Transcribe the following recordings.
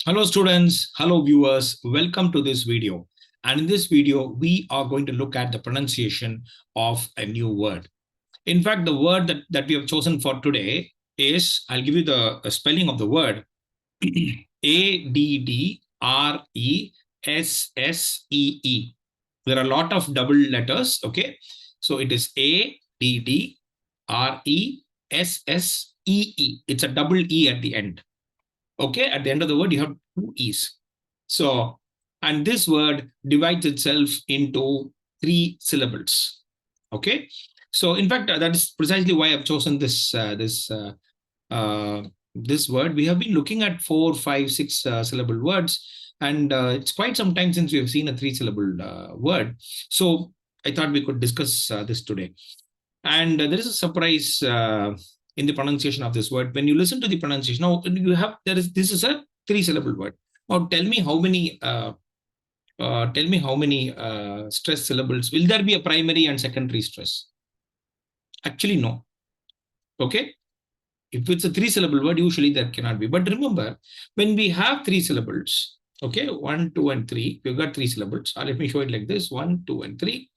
Hello students, hello viewers, welcome to this video. And in this video, we are going to look at the pronunciation of a new word. In fact, the word that we have chosen for today is, I'll give you the spelling of the word, Addressee. There are a lot of double letters, okay? So it is Addressee. It's a double E at the end. Okay, at the end of the word, you have two E's. So, and this word divides itself into three syllables. Okay, so in fact, that is precisely why I've chosen this word. We have been looking at 4, 5, 6 syllable words, and it's quite some time since we have seen a three-syllable word. So I thought we could discuss this today. And there is a surprise in the pronunciation of this word. When you listen to the pronunciation, now this is a three-syllable word. Now tell me how many stress syllables. Will there be a primary and secondary stress? Actually, no. Okay. If it's a three-syllable word, usually there cannot be. But remember, when we have three syllables, okay, 1, 2, and 3, we've got three syllables. Let me show it like this: 1, 2, and 3.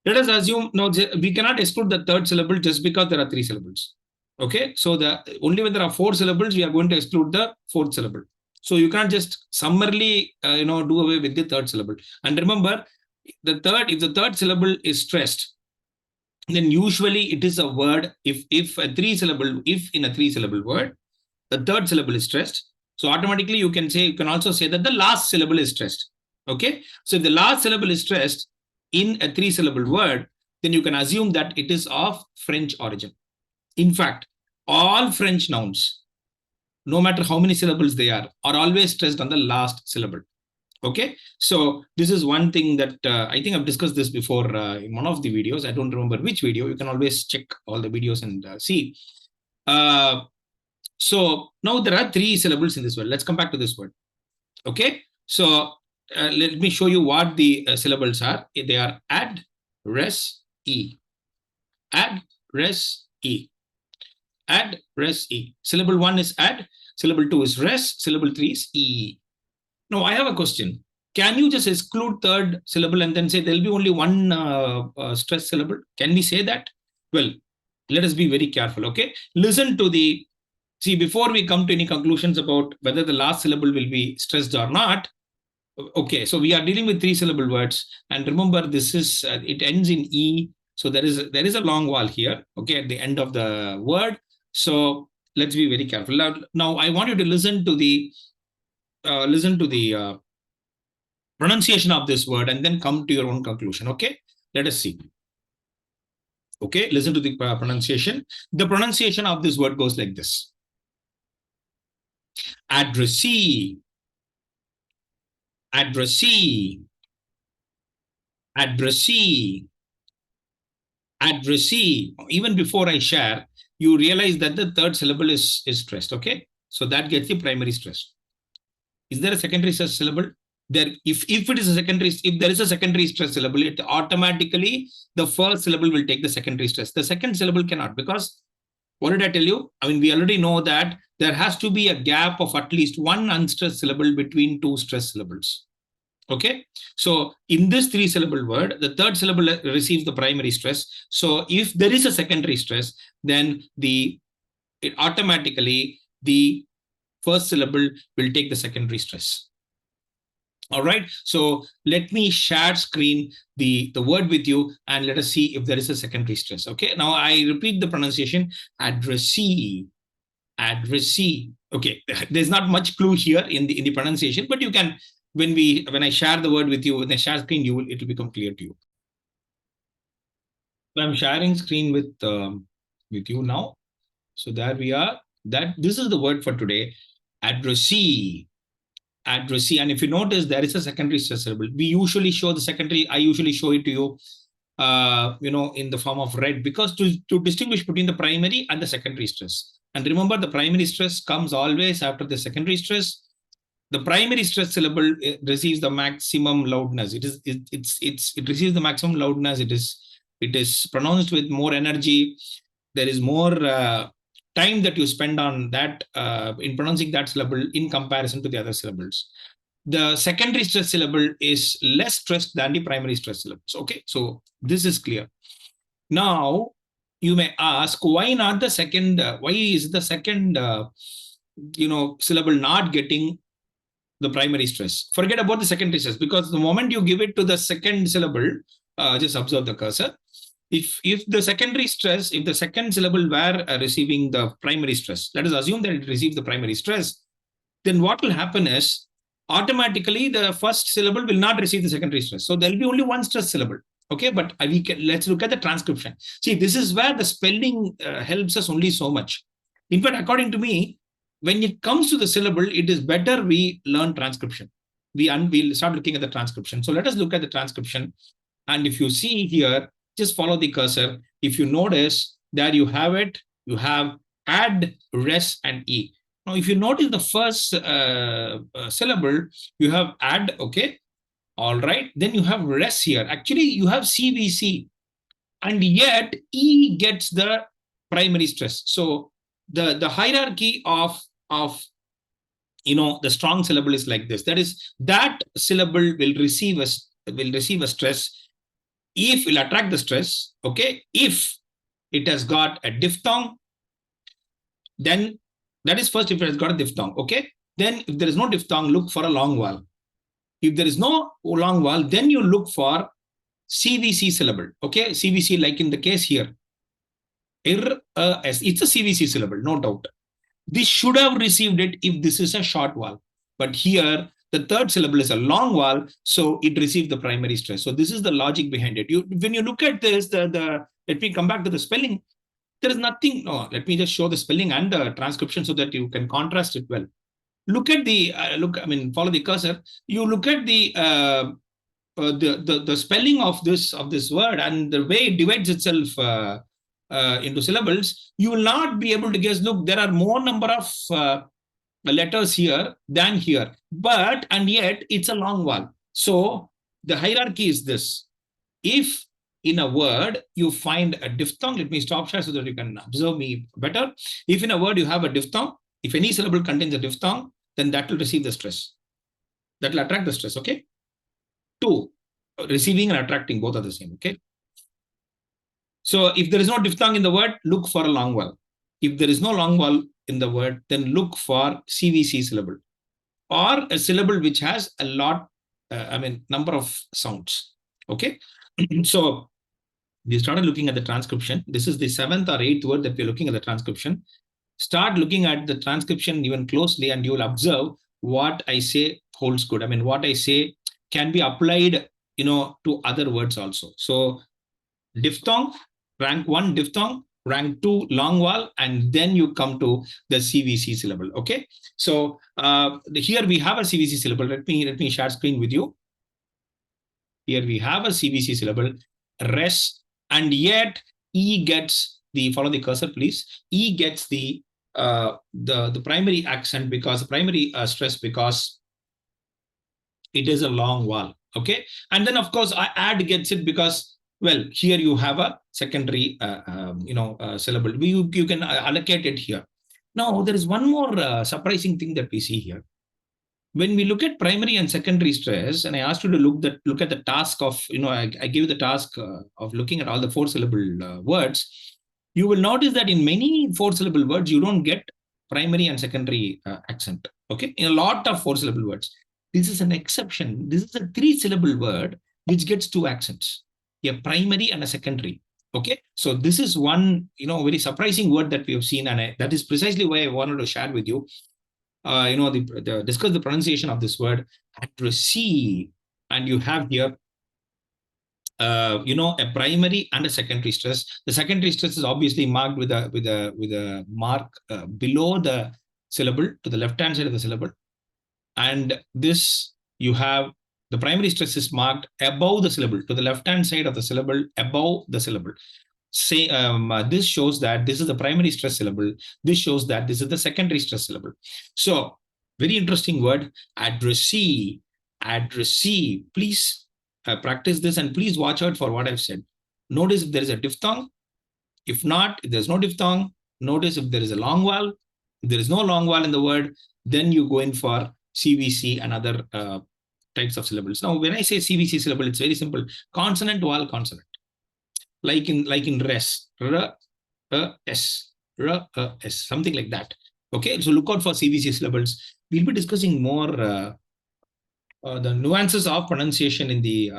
Let us assume now we cannot exclude the third syllable just because there are three syllables. Okay, so only when there are 4 syllables, we are going to exclude the fourth syllable. So you can't just summarily do away with the third syllable. And remember, if the third syllable is stressed, then usually it is a word. If in a three-syllable word, the third syllable is stressed. So automatically you can also say that the last syllable is stressed. Okay, so if the last syllable is stressed in a three-syllable word, then you can assume that it is of French origin. In fact, all French nouns, no matter how many syllables they are always stressed on the last syllable. Okay, so this is one thing that I think I've discussed this before in one of the videos. I don't remember which video. You can always check all the videos and see. So now there are 3 syllables in this word. Let's come back to this word. Okay, so let me show you what the syllables are. They are addressee. Addressee. Addressee. Syllable 1 is add. Syllable 2 is res. Syllable 3 is e. Now I have a question. Can you just exclude third syllable and then say there'll be only one stress syllable? Can we say that? Well, let us be very careful. Okay, listen to the. See, before we come to any conclusions about whether the last syllable will be stressed or not. Okay, so we are dealing with 3-syllable words, and remember this is it ends in e, so there is a long vowel here. Okay, at the end of the word. So let's be very careful. Now I want you to listen to the pronunciation of this word and then come to your own conclusion. Okay, let us see. Okay, listen to the pronunciation. The pronunciation of this word goes like this: addressee. Addressee. Addressee. Addressee. Even before I share, you realize that the third syllable is stressed. Okay, so that gets the primary stress. Is there a secondary stress syllable? If there is a secondary stress syllable, it automatically the first syllable will take the secondary stress. The second syllable cannot, because what did I tell you? I mean, we already know that there has to be a gap of at least one unstressed syllable between 2 stressed syllables. Okay, so in this 3-syllable word, the third syllable receives the primary stress. So if there is a secondary stress, then automatically the first syllable will take the secondary stress. All right, so let me share screen the word with you and let us see if there is a secondary stress. Okay, now I repeat the pronunciation: addressee. Addressee. Okay, there's not much clue here in the pronunciation, but you can, when I share the word with you, when I share screen, it will become clear to you. So I'm sharing screen with you now. So there we are. This is the word for today: addressee. Addressee. And if you notice, there is a secondary stress syllable. We usually show the secondary. I usually show it to you, in the form of red, because to distinguish between the primary and the secondary stress. And remember, the primary stress comes always after the secondary stress. The primary stress syllable receives the maximum loudness. It receives the maximum loudness. It is pronounced with more energy. There is more time that you spend on that in pronouncing that syllable in comparison to the other syllables. The secondary stress syllable is less stressed than the primary stress syllables. Okay, so this is clear. Now, you may ask, why not the second? Why is the second, syllable not getting the primary stress? Forget about the secondary stress, because the moment you give it to the second syllable, just observe the cursor. If the secondary stress, if the second syllable were receiving the primary stress, let us assume that it receives the primary stress, then what will happen is automatically the first syllable will not receive the secondary stress. So there will be only one stress syllable. Okay, but let's look at the transcription. See, this is where the spelling helps us only so much. In fact, according to me, when it comes to the syllable, it is better we learn transcription. We'll start looking at the transcription. So let us look at the transcription. And if you see here, just follow the cursor. If you notice, there you have it. You have add, res, and e. Now, if you notice the first syllable, you have add, okay? All right. Then you have res here. Actually, you have CVC. And yet, E gets the primary stress. So the hierarchy of the strong syllable is like this. That is, that syllable will receive a stress if will attract the stress. Okay. If it has got a diphthong, then that is first if it has got a diphthong. Okay. Then if there is no diphthong, look for a long vowel. If there is no long vowel, then you look for CVC syllable. Okay, CVC, like in the case here. It's a CVC syllable, no doubt. This should have received it if this is a short vowel. But here, the third syllable is a long vowel, so it received the primary stress. So this is the logic behind it. When you look at this, let me come back to the spelling. There is nothing. No, let me just show the spelling and the transcription so that you can contrast it well. Look at the follow the cursor. You look at the spelling of this word and the way it divides itself into syllables. You will not be able to guess. Look, there are more number of letters here than here, and yet it's a long one. So the hierarchy is this: if in a word you find a diphthong, let me stop share so that you can observe me better. If in a word you have a diphthong, if any syllable contains a diphthong, then that will receive the stress. That will attract the stress, okay? 2, receiving and attracting, both are the same, okay? So if there is no diphthong in the word, look for a long vowel. If there is no long vowel in the word, then look for CVC syllable or a syllable which has a lot, number of sounds, okay? So we started looking at the transcription. This is the 7th or 8th word that we're looking at the transcription. Start looking at the transcription even closely and you will observe what I say holds good. What I say can be applied, to other words also. So diphthong, rank 1 diphthong, rank 2 long vowel, and then you come to the CVC syllable, okay? So here we have a CVC syllable. Let me share screen with you. Here we have a CVC syllable, res, and yet E gets follow the cursor, please. E gets the primary accent because the primary stress because it is a long vowel, okay? And then of course I add gets it because, well, here you have a secondary syllable. You can allocate it here. Now there is one more surprising thing that we see here. When we look at primary and secondary stress, and I asked you to look at the task of, I gave the task of looking at all the 4-syllable words, you will notice that in many 4-syllable words, you don't get primary and secondary accent, okay? In a lot of 4-syllable words. This is an exception. This is a 3-syllable word which gets 2 accents, a primary and a secondary, okay? So this is one, very surprising word that we have seen, and that is precisely why I wanted to share with you. Discuss the pronunciation of this word, addressee, and you have here, a primary and a secondary stress. The secondary stress is obviously marked with a mark below the syllable to the left-hand side of the syllable, and this you have the primary stress is marked above the syllable to the left-hand side of the syllable above the syllable. Say this shows that this is the primary stress syllable. This shows that this is the secondary stress syllable. So very interesting word, addressee. Addressee. Please practice this and please watch out for what I've said. Notice if there is a diphthong. If not, if there's no diphthong, notice if there is a long vowel. If there is no long vowel in the word, then you go in for CVC and other types of syllables. Now, when I say CVC syllable, it's very simple. Consonant, vowel, consonant. Like in res, s, something like that. Okay, so look out for CVC syllables. We'll be discussing more the nuances of pronunciation in the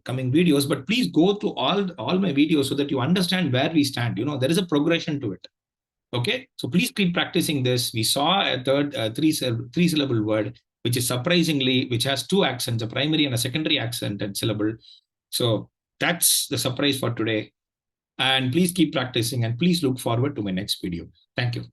coming videos, but please go to all my videos so that you understand where we stand. You know, there is a progression to it. Okay, so please keep practicing this. We saw a third three-syllable word, which has two accents, a primary and a secondary accent and syllable. So that's the surprise for today. And please keep practicing and please look forward to my next video. Thank you.